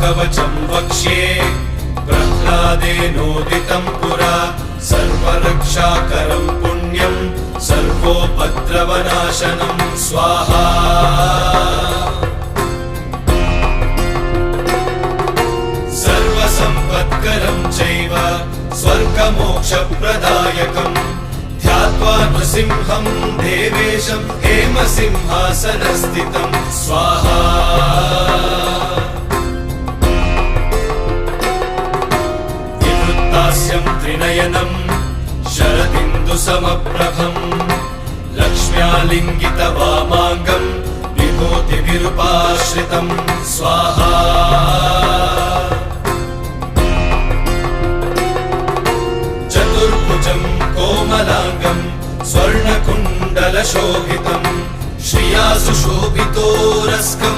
कवचं वक्ष्ये प्रह्लादेनोदितं पुरा सर्वरक्षाकरं पुण्यं सर्वोपद्रवनाशनं स्वाहा सर्वसम्पत्करं चैव स्वर्गमोक्षप्रदायकं ध्यात्वा नृसिंहं देवेशं हेमसिंहासनस्थितं स्वाहा विवृत्तास्यं त्रिनयनं शरदिन्दुसमप्रभं लक्ष्म्यालिङ्गितवामाङ्गं विभूतिभिरुपाश्रितं स्वाहा चतुर्भुजं कोमलाङ्गं स्वर्णकुण्डलशोभितं श्रिया सुशोभितोरस्कं